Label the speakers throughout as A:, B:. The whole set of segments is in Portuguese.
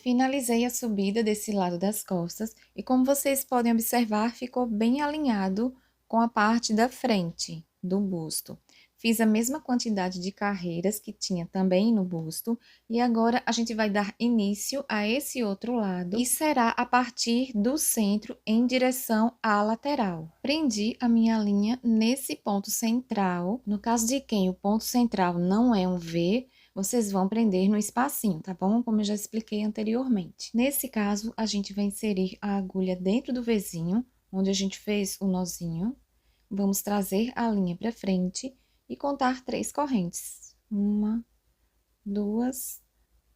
A: Finalizei a subida desse lado das costas e, como vocês podem observar, ficou bem alinhado com a parte da frente do busto. Fiz a mesma quantidade de carreiras que tinha também no busto e agora a gente vai dar início a esse outro lado e será a partir do centro em direção à lateral. Prendi a minha linha nesse ponto central. No caso de quem o ponto central não é um V, vocês vão prender no espacinho, tá bom? Como eu já expliquei anteriormente. Nesse caso, a gente vai inserir a agulha dentro do Vzinho, onde a gente fez o nozinho. Vamos trazer a linha para frente e contar 3 correntes. 1, 2,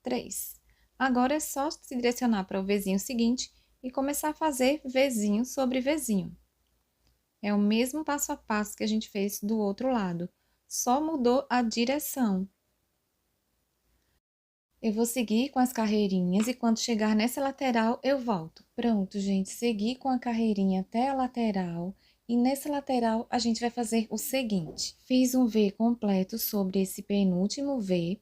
A: 3. Agora é só se direcionar para o Vzinho seguinte e começar a fazer Vzinho sobre Vzinho. É o mesmo passo a passo que a gente fez do outro lado, só mudou a direção. Eu vou seguir com as carreirinhas e quando chegar nessa lateral, eu volto. Pronto, gente, segui com a carreirinha até a lateral e nessa lateral a gente vai fazer o seguinte. Fiz um V completo sobre esse penúltimo V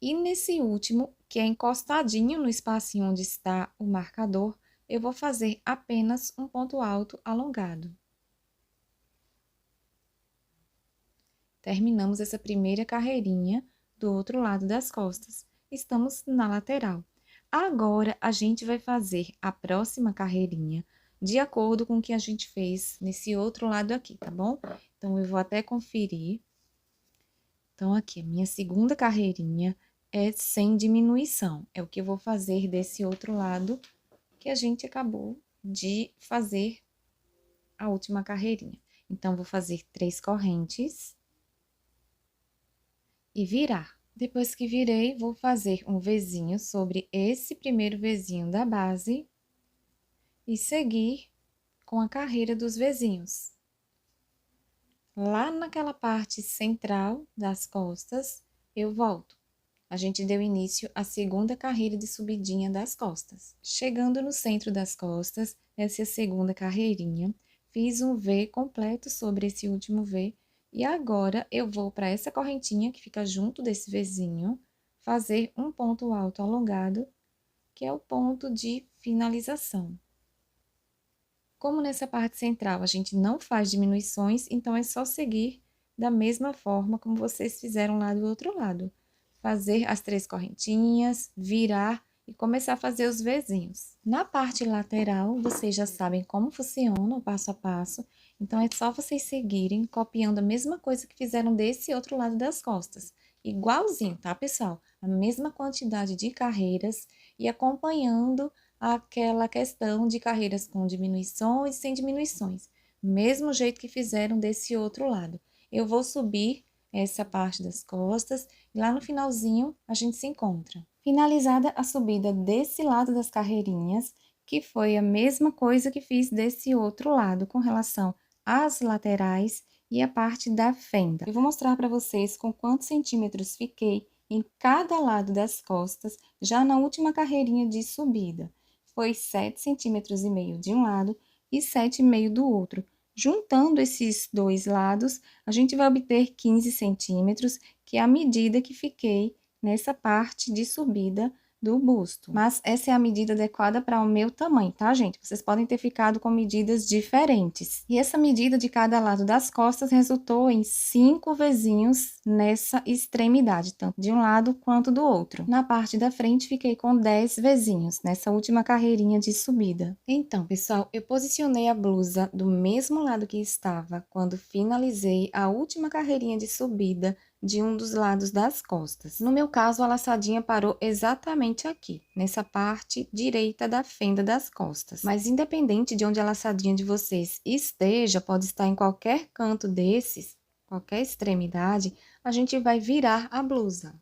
A: e nesse último, que é encostadinho no espacinho onde está o marcador, eu vou fazer apenas um ponto alto alongado. Terminamos essa primeira carreirinha do outro lado das costas. Estamos na lateral. Agora, a gente vai fazer a próxima carreirinha de acordo com o que a gente fez nesse outro lado aqui, tá bom? Então, eu vou até conferir. Então, aqui, a minha segunda carreirinha é sem diminuição. É o que eu vou fazer desse outro lado que a gente acabou de fazer a última carreirinha. Então, vou fazer 3 correntes e virar. Depois que virei, vou fazer um Vzinho sobre esse primeiro Vzinho da base e seguir com a carreira dos Vzinhos. Lá naquela parte central das costas, eu volto. A gente deu início à segunda carreira de subidinha das costas. Chegando no centro das costas, essa é a segunda carreirinha, fiz um V completo sobre esse último V. E agora, eu vou para essa correntinha que fica junto desse Vzinho, fazer um ponto alto alongado, que é o ponto de finalização. Como nessa parte central a gente não faz diminuições, então é só seguir da mesma forma como vocês fizeram lá do outro lado. Fazer as 3 correntinhas, virar e começar a fazer os Vzinhos. Na parte lateral, vocês já sabem como funciona o passo a passo, então é só vocês seguirem copiando a mesma coisa que fizeram desse outro lado das costas. Igualzinho, tá, pessoal? A mesma quantidade de carreiras e acompanhando aquela questão de carreiras com diminuições e sem diminuições. Mesmo jeito que fizeram desse outro lado. Eu vou subir essa parte das costas e lá no finalzinho a gente se encontra. Finalizada a subida desse lado das carreirinhas, que foi a mesma coisa que fiz desse outro lado com relação às laterais e a parte da fenda. Eu vou mostrar para vocês com quantos centímetros fiquei em cada lado das costas, já na última carreirinha de subida. Foi 7,5 centímetros de um lado e 7,5 do outro. Juntando esses dois lados, a gente vai obter 15 centímetros, que é a medida que fiquei nessa parte de subida do busto. Mas essa é a medida adequada para o meu tamanho, tá, gente? Vocês podem ter ficado com medidas diferentes. E essa medida de cada lado das costas resultou em 5 Vzinhos nessa extremidade, tanto de um lado quanto do outro. Na parte da frente, fiquei com 10 Vzinhos, nessa última carreirinha de subida. Então, pessoal, eu posicionei a blusa do mesmo lado que estava quando finalizei a última carreirinha de subida de um dos lados das costas. No meu caso, a laçadinha parou exatamente aqui, nessa parte direita da fenda das costas. Mas independente de onde a laçadinha de vocês esteja, pode estar em qualquer canto desses, qualquer extremidade, a gente vai virar a blusa.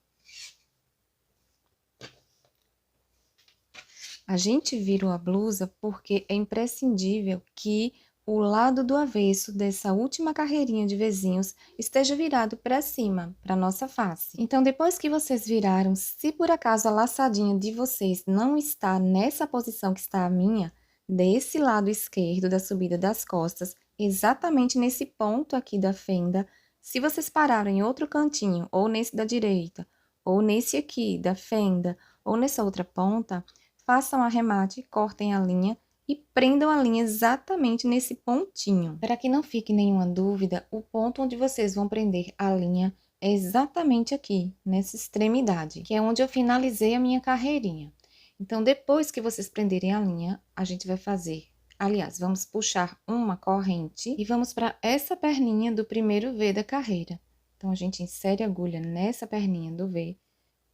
A: A gente virou a blusa porque é imprescindível que o lado do avesso dessa última carreirinha de Vzinhos esteja virado para cima, para nossa face. Então, depois que vocês viraram, se por acaso a laçadinha de vocês não está nessa posição que está a minha, desse lado esquerdo da subida das costas, exatamente nesse ponto aqui da fenda, se vocês pararam em outro cantinho, ou nesse da direita, ou nesse aqui da fenda, ou nessa outra ponta, façam arremate, cortem a linha e prendam a linha exatamente nesse pontinho. Para que não fique nenhuma dúvida, o ponto onde vocês vão prender a linha é exatamente aqui, nessa extremidade, que é onde eu finalizei a minha carreirinha. Então, depois que vocês prenderem a linha, a gente vai fazer, aliás, vamos puxar uma corrente e vamos para essa perninha do primeiro V da carreira. Então, a gente insere a agulha nessa perninha do V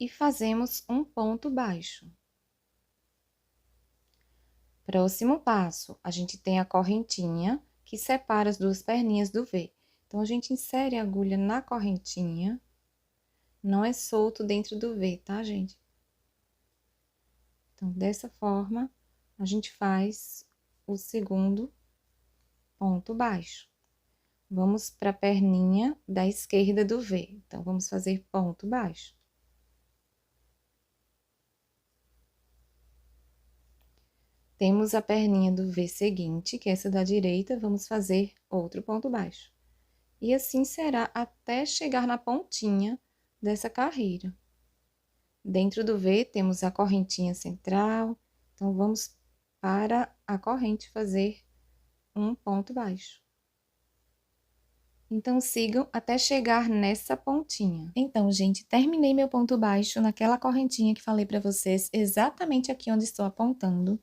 A: e fazemos um ponto baixo. Próximo passo, a gente tem a correntinha que separa as duas perninhas do V. Então, a gente insere a agulha na correntinha, não é solto dentro do V, tá, gente? Então, dessa forma, a gente faz o segundo ponto baixo. Vamos para a perninha da esquerda do V. Então, vamos fazer ponto baixo. Temos a perninha do V seguinte, que é essa da direita, vamos fazer outro ponto baixo. E assim será até chegar na pontinha dessa carreira. Dentro do V temos a correntinha central, então vamos para a corrente fazer um ponto baixo. Então, sigam até chegar nessa pontinha. Então, gente, terminei meu ponto baixo naquela correntinha que falei para vocês, exatamente aqui onde estou apontando,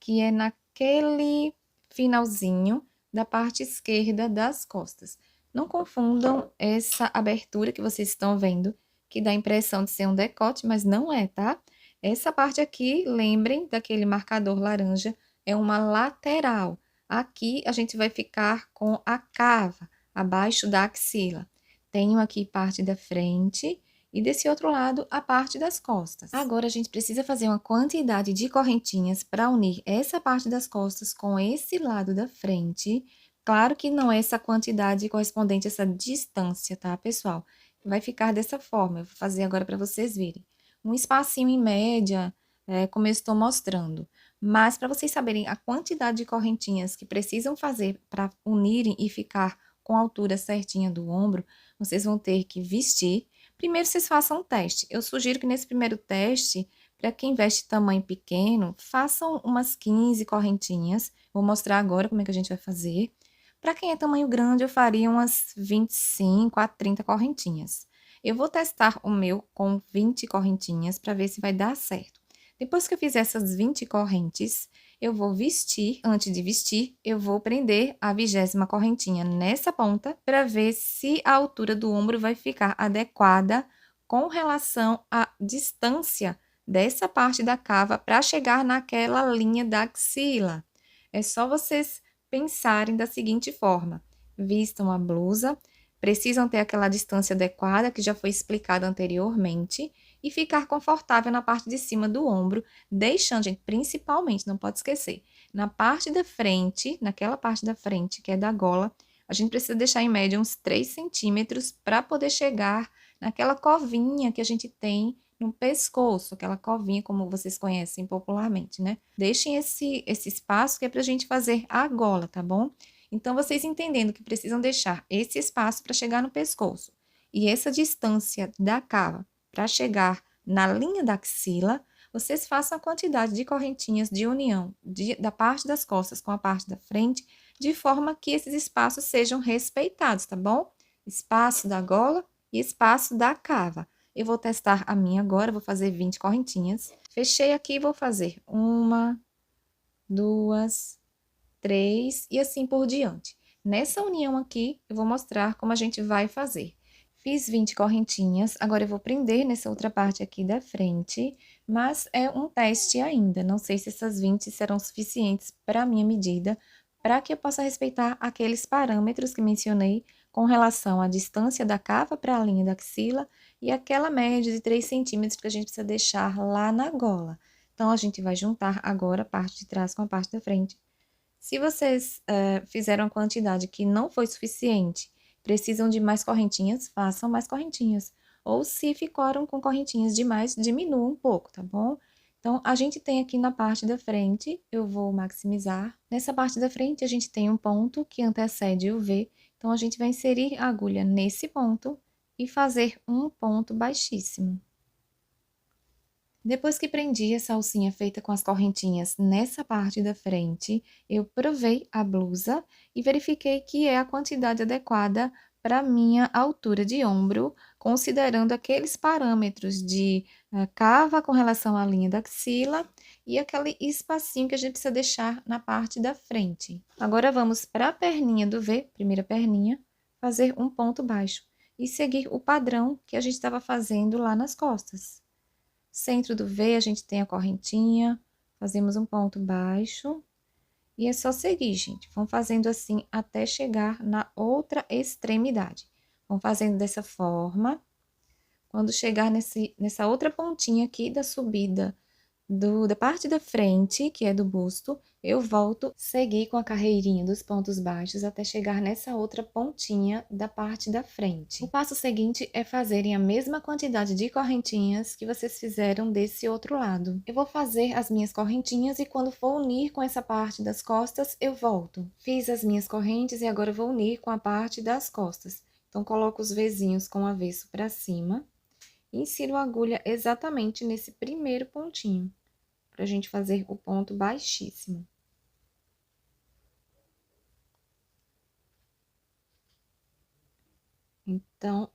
A: que é naquele finalzinho da parte esquerda das costas. Não confundam essa abertura que vocês estão vendo, que dá a impressão de ser um decote, mas não é, tá? Essa parte aqui, lembrem daquele marcador laranja, é uma lateral. Aqui, a gente vai ficar com a cava, abaixo da axila. Tenho aqui parte da frente e desse outro lado a parte das costas. Agora, a gente precisa fazer uma quantidade de correntinhas para unir essa parte das costas com esse lado da frente. Claro que não é essa quantidade correspondente a essa distância, tá, pessoal? Vai ficar dessa forma, eu vou fazer agora para vocês verem. Um espacinho em média, como eu estou mostrando. Mas, para vocês saberem a quantidade de correntinhas que precisam fazer para unirem e ficar com a altura certinha do ombro, vocês vão ter que vestir. Primeiro, vocês façam um teste. Eu sugiro que nesse primeiro teste, para quem veste tamanho pequeno, façam umas 15 correntinhas. Vou mostrar agora como é que a gente vai fazer. Para quem é tamanho grande, eu faria umas 25 a 30 correntinhas. Eu vou testar o meu com 20 correntinhas para ver se vai dar certo. Depois que eu fizer essas 20 correntes, eu vou vestir. Antes de vestir, eu vou prender a 20ª correntinha nessa ponta para ver se a altura do ombro vai ficar adequada com relação à distância dessa parte da cava para chegar naquela linha da axila. É só vocês pensarem da seguinte forma: vistam a blusa, precisam ter aquela distância adequada que já foi explicada anteriormente e ficar confortável na parte de cima do ombro, deixando, gente, principalmente, não pode esquecer, na parte da frente, naquela parte da frente que é da gola, a gente precisa deixar em média uns 3 centímetros para poder chegar naquela covinha que a gente tem no pescoço, aquela covinha como vocês conhecem popularmente, né? Deixem esse espaço que é para a gente fazer a gola, tá bom? Então, vocês entendendo que precisam deixar esse espaço para chegar no pescoço e essa distância da cava para chegar na linha da axila, vocês façam a quantidade de correntinhas de união da parte das costas com a parte da frente, de forma que esses espaços sejam respeitados, tá bom? Espaço da gola e espaço da cava. Eu vou testar a minha agora, vou fazer 20 correntinhas. Fechei aqui, vou fazer 1, 2, 3 e assim por diante. Nessa união aqui, eu vou mostrar como a gente vai fazer. Fiz 20 correntinhas, agora eu vou prender nessa outra parte aqui da frente, mas é um teste ainda. Não sei se essas 20 serão suficientes para a minha medida, para que eu possa respeitar aqueles parâmetros que mencionei com relação à distância da cava para a linha da axila e aquela média de 3 centímetros que a gente precisa deixar lá na gola. Então, a gente vai juntar agora a parte de trás com a parte da frente. Se vocês fizeram a quantidade que não foi suficiente, precisam de mais correntinhas, façam mais correntinhas. Ou se ficaram com correntinhas demais, diminuam um pouco, tá bom? Então, a gente tem aqui na parte da frente, eu vou maximizar. Nessa parte da frente, a gente tem um ponto que antecede o V. Então, a gente vai inserir a agulha nesse ponto e fazer um ponto baixíssimo. Depois que prendi essa alcinha feita com as correntinhas nessa parte da frente, eu provei a blusa e verifiquei que é a quantidade adequada para minha altura de ombro, considerando aqueles parâmetros de cava com relação à linha da axila e aquele espacinho que a gente precisa deixar na parte da frente. Agora vamos para a perninha do V, primeira perninha, fazer um ponto baixo e seguir o padrão que a gente estava fazendo lá nas costas. Centro do V, a gente tem a correntinha, fazemos um ponto baixo. E é só seguir, gente. Vão fazendo assim até chegar na outra extremidade. Vão fazendo dessa forma. Quando chegar nessa outra pontinha aqui da subida da parte da frente, que é do busto, eu volto seguir com a carreirinha dos pontos baixos até chegar nessa outra pontinha da parte da frente. O passo seguinte é fazerem a mesma quantidade de correntinhas que vocês fizeram desse outro lado. Eu vou fazer as minhas correntinhas e quando for unir com essa parte das costas, eu volto. Fiz as minhas correntes e agora vou unir com a parte das costas. Então, coloco os vezinhos com o avesso para cima e insiro a agulha exatamente nesse primeiro pontinho, para a gente fazer o ponto baixíssimo. Então,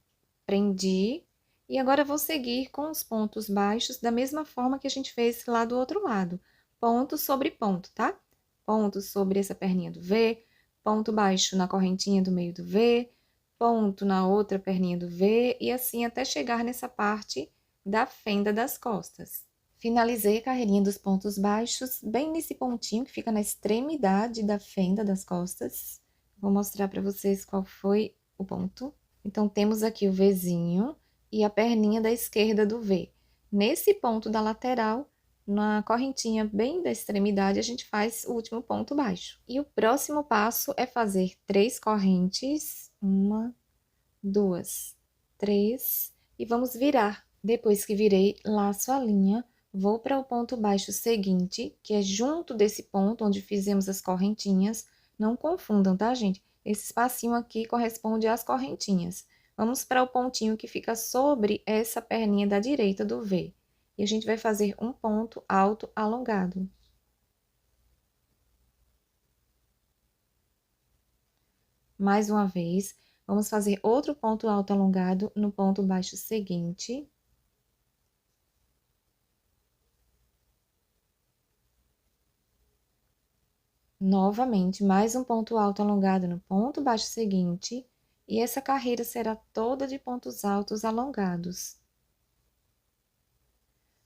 A: prendi. E agora, vou seguir com os pontos baixos da mesma forma que a gente fez lá do outro lado. Ponto sobre ponto, tá? Ponto sobre essa perninha do V, ponto baixo na correntinha do meio do V, ponto na outra perninha do V, e assim até chegar nessa parte da fenda das costas. Finalizei a carreirinha dos pontos baixos, bem nesse pontinho que fica na extremidade da fenda das costas. Vou mostrar para vocês qual foi o ponto. Então, temos aqui o Vzinho e a perninha da esquerda do V. Nesse ponto da lateral, na correntinha bem da extremidade, a gente faz o último ponto baixo. E o próximo passo é fazer 3 correntes, 1, 2, 3, e vamos virar. Depois que virei, laço a linha, vou para o ponto baixo seguinte, que é junto desse ponto onde fizemos as correntinhas. Não confundam, tá, gente? Esse espacinho aqui corresponde às correntinhas. Vamos para o pontinho que fica sobre essa perninha da direita do V. E a gente vai fazer um ponto alto alongado. Mais uma vez, vamos fazer outro ponto alto alongado no ponto baixo seguinte. Novamente, mais um ponto alto alongado no ponto baixo seguinte, e essa carreira será toda de pontos altos alongados.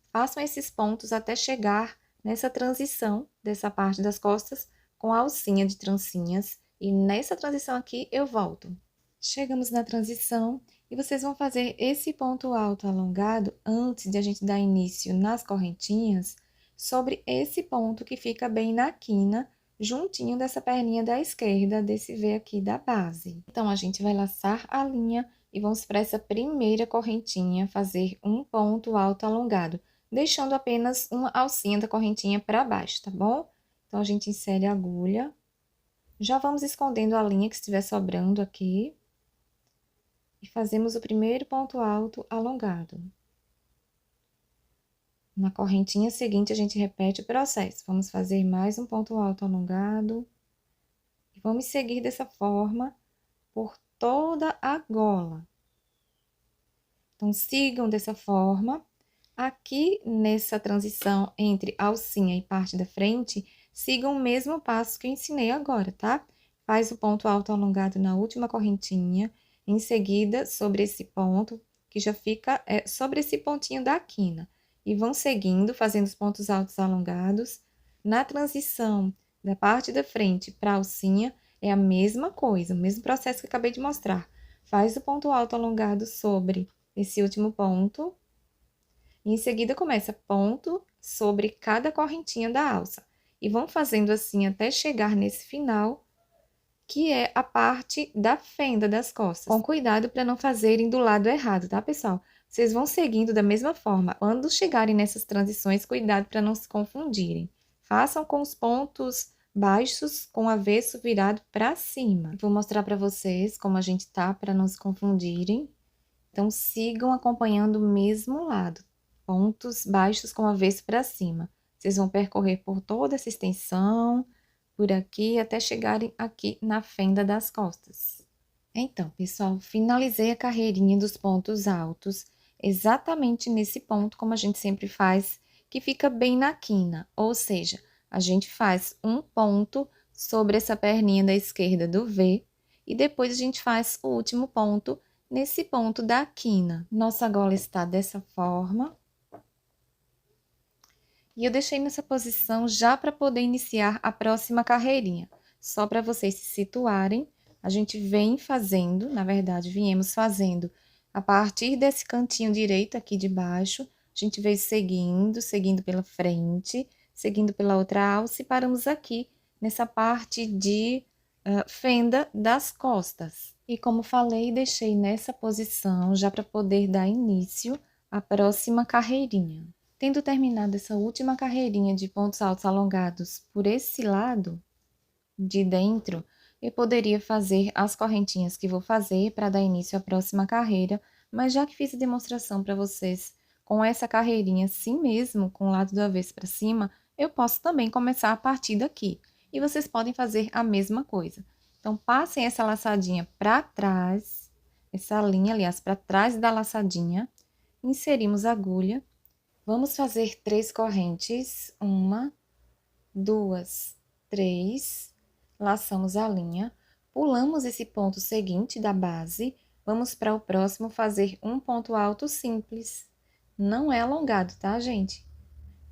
A: Façam esses pontos até chegar nessa transição dessa parte das costas com a alcinha de trancinhas, e nessa transição aqui eu volto. Chegamos na transição e vocês vão fazer esse ponto alto alongado antes de a gente dar início nas correntinhas sobre esse ponto que fica bem na quina, juntinho dessa perninha da esquerda, desse V aqui da base. Então, a gente vai laçar a linha e vamos para essa primeira correntinha fazer um ponto alto alongado, deixando apenas uma alcinha da correntinha para baixo, tá bom? Então, a gente insere a agulha. Já vamos escondendo a linha que estiver sobrando aqui. E fazemos o primeiro ponto alto alongado. Na correntinha seguinte, a gente repete o processo. Vamos fazer mais um ponto alto alongado. E vamos seguir dessa forma por toda a gola. Então, sigam dessa forma. Aqui, nessa transição entre alcinha e parte da frente, sigam o mesmo passo que eu ensinei agora, tá? Faz o ponto alto alongado na última correntinha. Em seguida, sobre esse ponto, que já fica sobre esse pontinho da quina. E vão seguindo, fazendo os pontos altos alongados. Na transição da parte da frente para a alcinha, é a mesma coisa, o mesmo processo que eu acabei de mostrar. Faz o ponto alto alongado sobre esse último ponto. E em seguida, começa ponto sobre cada correntinha da alça. E vão fazendo assim até chegar nesse final, que é a parte da fenda das costas. Com cuidado para não fazerem do lado errado, tá, pessoal? Vocês vão seguindo da mesma forma. Quando chegarem nessas transições, cuidado para não se confundirem. Façam com os pontos baixos com o avesso virado para cima. Vou mostrar para vocês como a gente tá, para não se confundirem. Então, sigam acompanhando o mesmo lado. pontos baixos com avesso para cima. Vocês vão percorrer por toda essa extensão, por aqui, até chegarem aqui na fenda das costas. Então, pessoal, finalizei a carreirinha dos pontos altos, exatamente nesse ponto, como a gente sempre faz, que fica bem na quina, ou seja, a gente faz um ponto sobre essa perninha da esquerda do V, e depois a gente faz o último ponto nesse ponto da quina. Nossa gola está dessa forma. E eu deixei nessa posição já para poder iniciar a próxima carreirinha. Só para vocês se situarem, a gente vem fazendo, na verdade, viemos fazendo a partir desse cantinho direito aqui de baixo, a gente veio seguindo pela frente, seguindo pela outra alça e paramos aqui nessa parte de fenda das costas. E como falei, deixei nessa posição já para poder dar início à próxima carreirinha. Tendo terminado essa última carreirinha de pontos altos alongados por esse lado de dentro, eu poderia fazer as correntinhas que vou fazer para dar início à próxima carreira, mas já que fiz a demonstração para vocês com essa carreirinha assim mesmo, com o lado do avesso para cima, eu posso também começar a partir daqui. E vocês podem fazer a mesma coisa. Então, passem essa laçadinha para trás, essa linha, aliás, para trás da laçadinha, inserimos a agulha. Vamos fazer 3 correntes, 1, 2, 3, laçamos a linha, pulamos esse ponto seguinte da base, vamos para o próximo fazer um ponto alto simples. Não é alongado, tá, gente?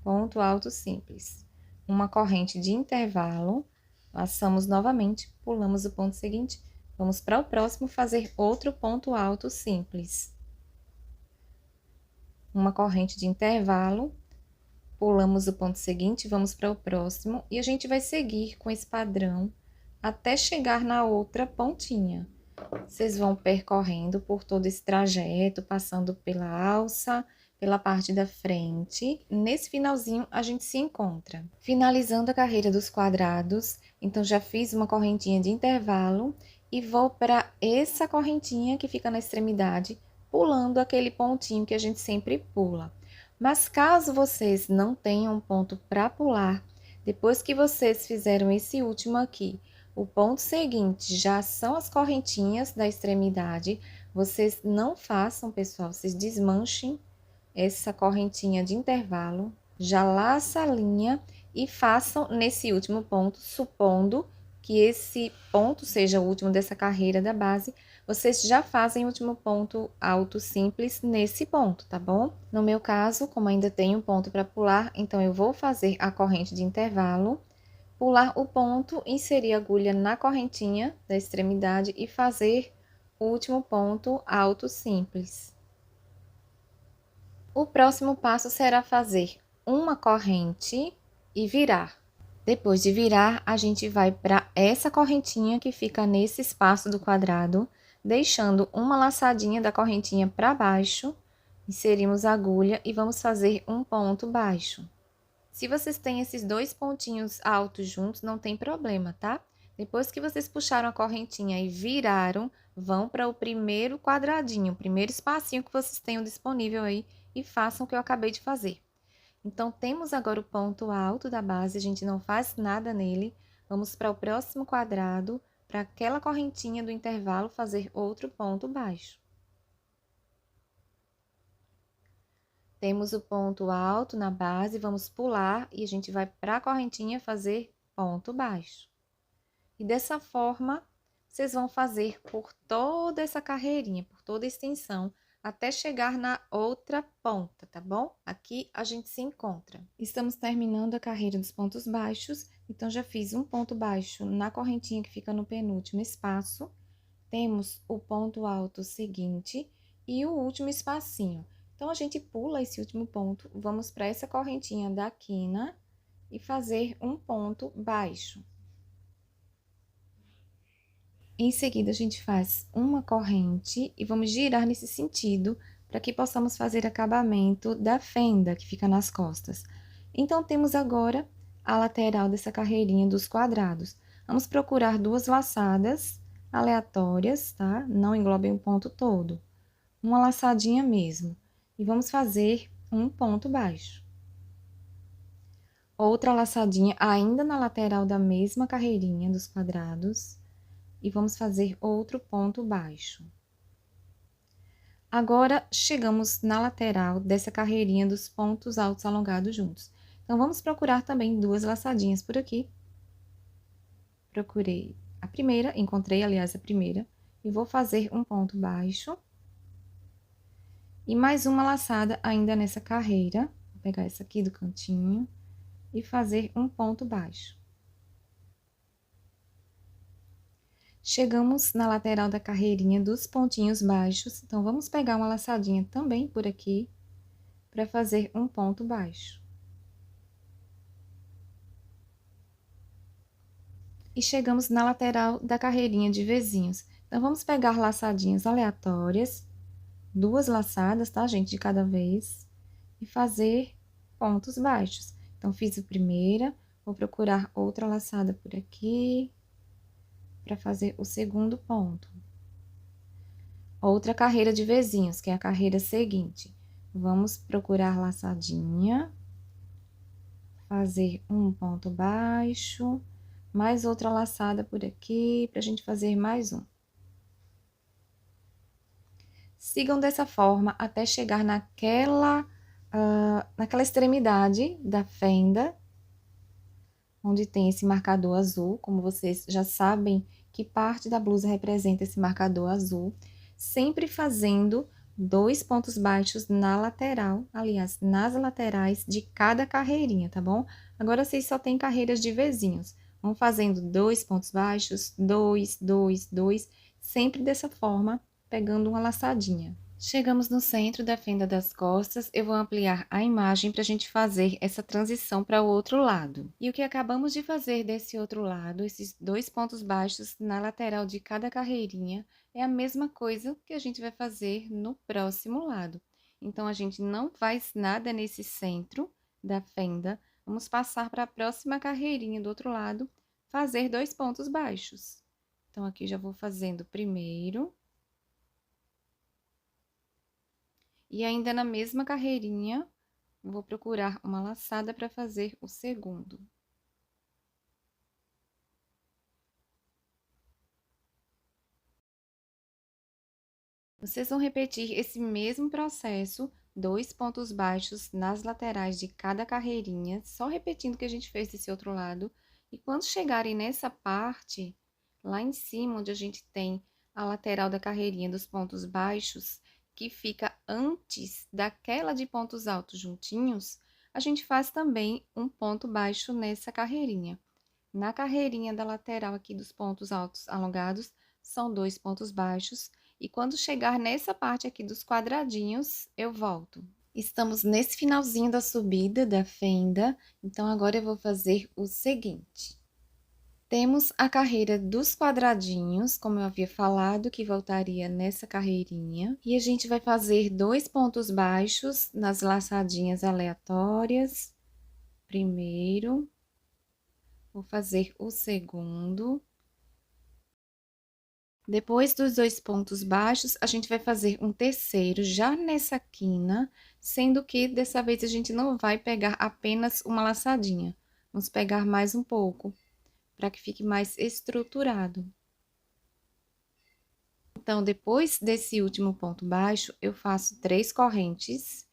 A: Ponto alto simples. Uma corrente de intervalo, laçamos novamente, pulamos o ponto seguinte, vamos para o próximo fazer outro ponto alto simples. Uma corrente de intervalo, pulamos o ponto seguinte, vamos para o próximo, e a gente vai seguir com esse padrão até chegar na outra pontinha. Vocês vão percorrendo por todo esse trajeto, passando pela alça, pela parte da frente. Nesse finalzinho, a gente se encontra. Finalizando a carreira dos quadrados, então já fiz uma correntinha de intervalo e vou para essa correntinha que fica na extremidade, pulando aquele pontinho que a gente sempre pula. Mas caso vocês não tenham ponto para pular, depois que vocês fizeram esse último aqui, o ponto seguinte já são as correntinhas da extremidade, vocês não façam, pessoal, vocês desmanchem essa correntinha de intervalo, já laça a linha e façam nesse último ponto, supondo que esse ponto seja o último dessa carreira da base, vocês já fazem o último ponto alto simples nesse ponto, tá bom? No meu caso, como ainda tenho ponto para pular, então eu vou fazer a corrente de intervalo, pular o ponto, inserir a agulha na correntinha da extremidade e fazer o último ponto alto simples. O próximo passo será fazer uma corrente e virar. Depois de virar, a gente vai para essa correntinha que fica nesse espaço do quadrado, deixando uma laçadinha da correntinha para baixo, inserimos a agulha e vamos fazer um ponto baixo. Se vocês têm esses 2 pontinhos altos juntos, não tem problema, tá? Depois que vocês puxaram a correntinha e viraram, vão para o primeiro quadradinho, o primeiro espacinho que vocês tenham disponível aí e façam o que eu acabei de fazer. Então, temos agora o ponto alto da base, a gente não faz nada nele. Vamos para o próximo quadrado, para aquela correntinha do intervalo fazer outro ponto baixo. Temos o ponto alto na base, vamos pular e a gente vai para a correntinha fazer ponto baixo. E dessa forma, vocês vão fazer por toda essa carreirinha, por toda a extensão, até chegar na outra ponta, tá bom? Aqui a gente se encontra. Estamos terminando a carreira dos pontos baixos, então já fiz um ponto baixo na correntinha que fica no penúltimo espaço. Temos o ponto alto seguinte e o último espacinho. Então, a gente pula esse último ponto, vamos para essa correntinha da quina e fazer um ponto baixo. Em seguida, a gente faz uma corrente e vamos girar nesse sentido para que possamos fazer acabamento da fenda que fica nas costas. Então, temos agora a lateral dessa carreirinha dos quadrados. Vamos procurar 2 laçadas aleatórias, tá? Não englobem o ponto todo. Uma laçadinha mesmo. E vamos fazer um ponto baixo. Outra laçadinha ainda na lateral da mesma carreirinha dos quadrados e vamos fazer outro ponto baixo. Agora, chegamos na lateral dessa carreirinha dos pontos altos alongados juntos. Então, vamos procurar também duas laçadinhas por aqui. Procurei a primeira, encontrei, aliás, a primeira, e vou fazer um ponto baixo. E mais uma laçada ainda nessa carreira. Vou pegar essa aqui do cantinho e fazer um ponto baixo. Chegamos na lateral da carreirinha dos pontinhos baixos, então, vamos pegar uma laçadinha também por aqui, para fazer um ponto baixo. E chegamos na lateral da carreirinha de vezinhos. Então, vamos pegar laçadinhas aleatórias, duas laçadas, tá, gente, de cada vez, e fazer pontos baixos. Então, fiz a primeira, vou procurar outra laçada por aqui, para fazer o segundo ponto. Outra carreira de vezinhos, que é a carreira seguinte. Vamos procurar laçadinha, fazer um ponto baixo, mais outra laçada por aqui, pra gente fazer mais um. Sigam dessa forma até chegar naquela extremidade da fenda, onde tem esse marcador azul. Como vocês já sabem que parte da blusa representa esse marcador azul, sempre fazendo 2 pontos baixos na lateral, aliás, nas laterais de cada carreirinha, tá bom? Agora, vocês só têm carreiras de vezinhos. Vão fazendo 2 pontos baixos, 2, 2, 2, sempre dessa forma, pegando uma laçadinha. Chegamos no centro da fenda das costas, eu vou ampliar a imagem para a gente fazer essa transição para o outro lado. E o que acabamos de fazer desse outro lado, esses 2 pontos baixos na lateral de cada carreirinha, é a mesma coisa que a gente vai fazer no próximo lado. Então, a gente não faz nada nesse centro da fenda, vamos passar para a próxima carreirinha do outro lado, fazer 2 pontos baixos. Então, aqui já vou fazendo o primeiro. E ainda na mesma carreirinha, vou procurar uma laçada para fazer o segundo. Vocês vão repetir esse mesmo processo, 2 pontos baixos nas laterais de cada carreirinha, só repetindo o que a gente fez desse outro lado. E quando chegarem nessa parte, lá em cima, onde a gente tem a lateral da carreirinha dos pontos baixos, que fica antes daquela de pontos altos juntinhos, a gente faz também um ponto baixo nessa carreirinha. Na carreirinha da lateral aqui dos pontos altos alongados, são 2 pontos baixos, e quando chegar nessa parte aqui dos quadradinhos, eu volto. Estamos nesse finalzinho da subida da fenda, então agora eu vou fazer o seguinte. Temos a carreira dos quadradinhos, como eu havia falado, que voltaria nessa carreirinha. E a gente vai fazer 2 pontos baixos nas laçadinhas aleatórias. Primeiro, vou fazer o segundo. Depois dos 2 pontos baixos, a gente vai fazer um terceiro já nessa quina, sendo que dessa vez a gente não vai pegar apenas uma laçadinha. Vamos pegar mais um pouco, para que fique mais estruturado. Então, depois desse último ponto baixo, eu faço 3 correntes.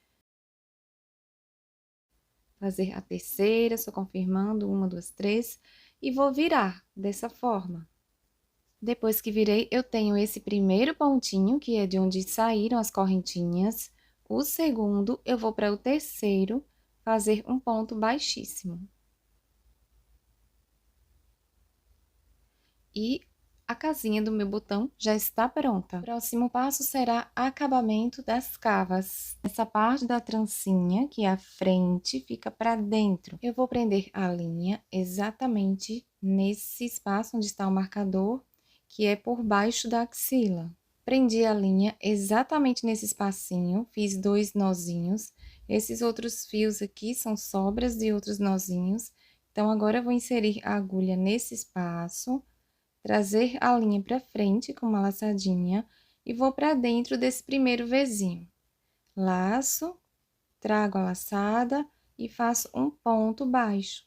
A: Fazer a terceira, só confirmando, 1, 2, 3, e vou virar dessa forma. Depois que virei, eu tenho esse primeiro pontinho, que é de onde saíram as correntinhas. O segundo, eu vou para o terceiro, fazer um ponto baixíssimo. E a casinha do meu botão já está pronta. O próximo passo será acabamento das cavas. Essa parte da trancinha, que é a frente, fica para dentro. Eu vou prender a linha exatamente nesse espaço onde está o marcador, que é por baixo da axila. Prendi a linha exatamente nesse espacinho, fiz 2 nozinhos. Esses outros fios aqui são sobras de outros nozinhos. Então, agora eu vou inserir a agulha nesse espaço, trazer a linha para frente com uma laçadinha e vou para dentro desse primeiro Vzinho. Laço, trago a laçada e faço um ponto baixo.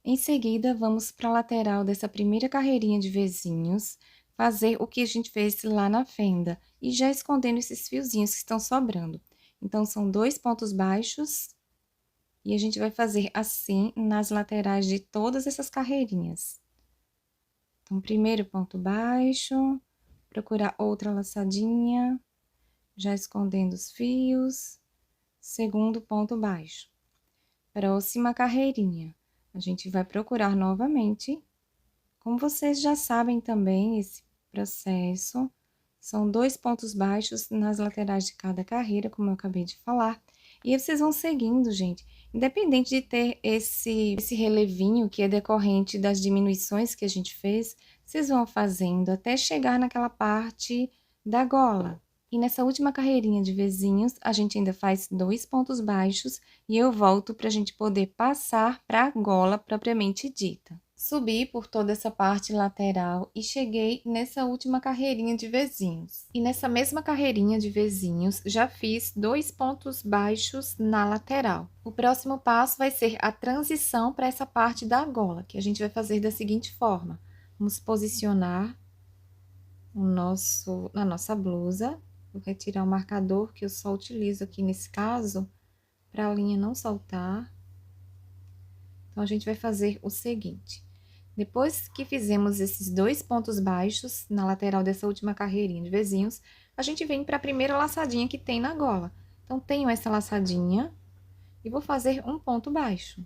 A: Em seguida, vamos para a lateral dessa primeira carreirinha de vezinhos, fazer o que a gente fez lá na fenda, e já escondendo esses fiozinhos que estão sobrando. Então, são 2 pontos baixos, e a gente vai fazer assim nas laterais de todas essas carreirinhas. Então, primeiro ponto baixo, procurar outra laçadinha, já escondendo os fios, segundo ponto baixo. Próxima carreirinha, a gente vai procurar novamente. Como vocês já sabem também, esse processo, são 2 pontos baixos nas laterais de cada carreira, como eu acabei de falar. E aí vocês vão seguindo, gente. Independente de ter esse relevinho que é decorrente das diminuições que a gente fez, vocês vão fazendo até chegar naquela parte da gola. E nessa última carreirinha de vezinhos, a gente ainda faz 2 pontos baixos e eu volto para a gente poder passar para a gola propriamente dita. Subi por toda essa parte lateral e cheguei nessa última carreirinha de vezinhos. E nessa mesma carreirinha de vezinhos, já fiz 2 pontos baixos na lateral. O próximo passo vai ser a transição para essa parte da gola, que a gente vai fazer da seguinte forma. Vamos posicionar na nossa blusa. Vou retirar o marcador que eu só utilizo aqui nesse caso, para a linha não soltar. Então, a gente vai fazer o seguinte. Depois que fizemos esses 2 pontos baixos na lateral dessa última carreirinha de vezinhos, a gente vem para a primeira laçadinha que tem na gola. Então, tenho essa laçadinha e vou fazer um ponto baixo.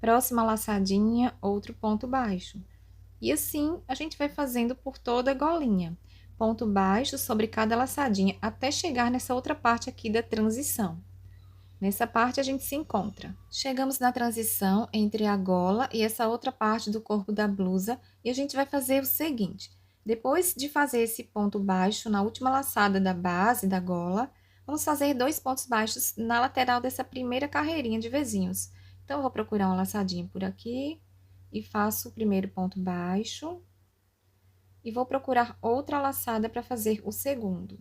A: Próxima laçadinha, outro ponto baixo. E assim, a gente vai fazendo por toda a golinha. Ponto baixo sobre cada laçadinha, até chegar nessa outra parte aqui da transição. Nessa parte, a gente se encontra. Chegamos na transição entre a gola e essa outra parte do corpo da blusa, e a gente vai fazer o seguinte. Depois de fazer esse ponto baixo na última laçada da base da gola, vamos fazer 2 pontos baixos na lateral dessa primeira carreirinha de vezinhos. Então, eu vou procurar uma laçadinha por aqui e faço o primeiro ponto baixo. E vou procurar outra laçada para fazer o segundo.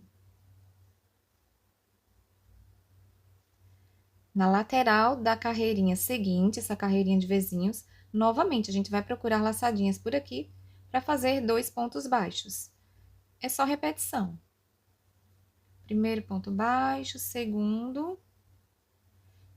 A: Na lateral da carreirinha seguinte, essa carreirinha de vezinhos, novamente, a gente vai procurar laçadinhas por aqui para fazer 2 pontos baixos. É só repetição. Primeiro ponto baixo, segundo.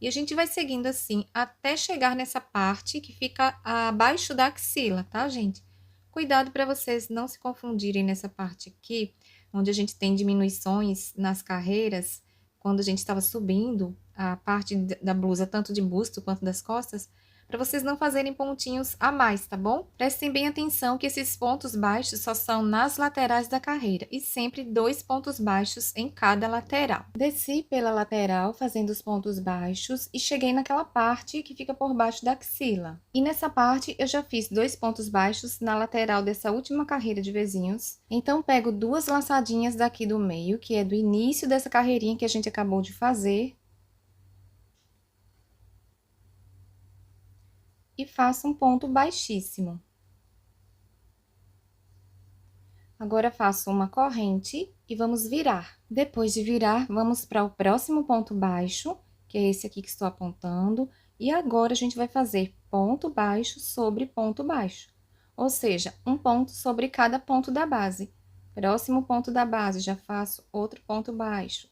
A: E a gente vai seguindo assim até chegar nessa parte que fica abaixo da axila, tá, gente? Cuidado para vocês não se confundirem nessa parte aqui, onde a gente tem diminuições nas carreiras, quando a gente estava subindo a parte da blusa, tanto de busto quanto das costas, para vocês não fazerem pontinhos a mais, tá bom? Prestem bem atenção que esses pontos baixos só são nas laterais da carreira e sempre 2 pontos baixos em cada lateral. Desci pela lateral fazendo os pontos baixos e cheguei naquela parte que fica por baixo da axila. E nessa parte eu já fiz 2 pontos baixos na lateral dessa última carreira de vezinhos. Então, pego 2 laçadinhas daqui do meio, que é do início dessa carreirinha que a gente acabou de fazer, e faço um ponto baixíssimo. Agora, faço uma corrente e vamos virar. Depois de virar, vamos para o próximo ponto baixo, que é esse aqui que estou apontando, e agora a gente vai fazer ponto baixo sobre ponto baixo, ou seja, um ponto sobre cada ponto da base. Próximo ponto da base, já faço outro ponto baixo.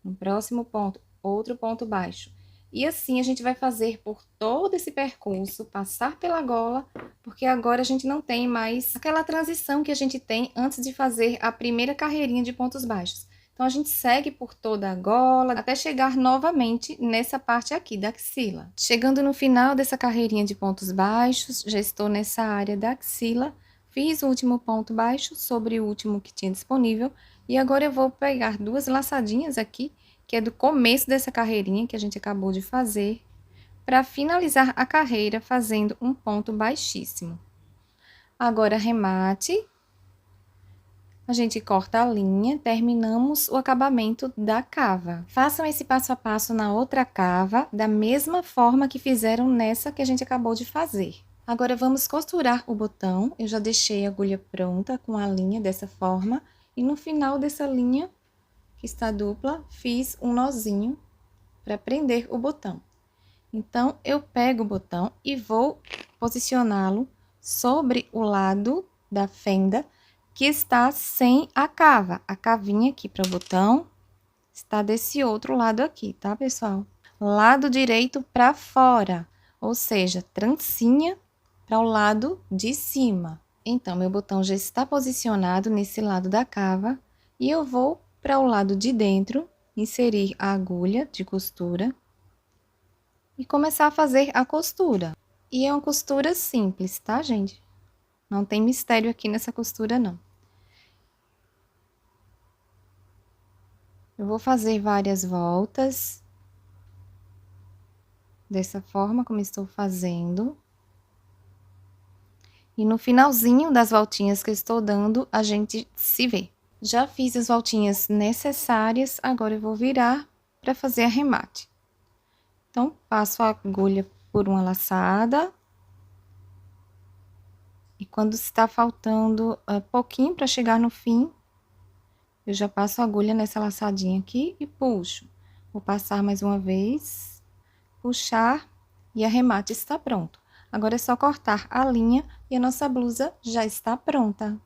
A: No próximo ponto, outro ponto baixo. E assim a gente vai fazer por todo esse percurso, passar pela gola, porque agora a gente não tem mais aquela transição que a gente tem antes de fazer a primeira carreirinha de pontos baixos. Então, a gente segue por toda a gola até chegar novamente nessa parte aqui da axila. Chegando no final dessa carreirinha de pontos baixos, já estou nessa área da axila, fiz o último ponto baixo sobre o último que tinha disponível, e agora eu vou pegar 2 laçadinhas aqui, que é do começo dessa carreirinha que a gente acabou de fazer, para finalizar a carreira fazendo um ponto baixíssimo. Agora, remate, a gente corta a linha, terminamos o acabamento da cava. Façam esse passo a passo na outra cava, da mesma forma que fizeram nessa que a gente acabou de fazer. Agora, vamos costurar o botão. Eu já deixei a agulha pronta com a linha dessa forma, e no final dessa linha, que está dupla, fiz um nozinho para prender o botão. Então, eu pego o botão e vou posicioná-lo sobre o lado da fenda que está sem a cava. A cavinha aqui para o botão está desse outro lado aqui, tá, pessoal? Lado direito para fora, ou seja, trancinha para o lado de cima. Então, meu botão já está posicionado nesse lado da cava e eu vou para o lado de dentro, inserir a agulha de costura e começar a fazer a costura. E é uma costura simples, tá, gente? Não tem mistério aqui nessa costura, não. Eu vou fazer várias voltas, dessa forma como estou fazendo. E no finalzinho das voltinhas que eu estou dando, a gente se vê. Já fiz as voltinhas necessárias, agora eu vou virar para fazer arremate. Então, passo a agulha por uma laçada. E quando está faltando pouquinho para chegar no fim, eu já passo a agulha nessa laçadinha aqui e puxo. Vou passar mais uma vez, puxar e arremate está pronto. Agora é só cortar a linha e a nossa blusa já está pronta.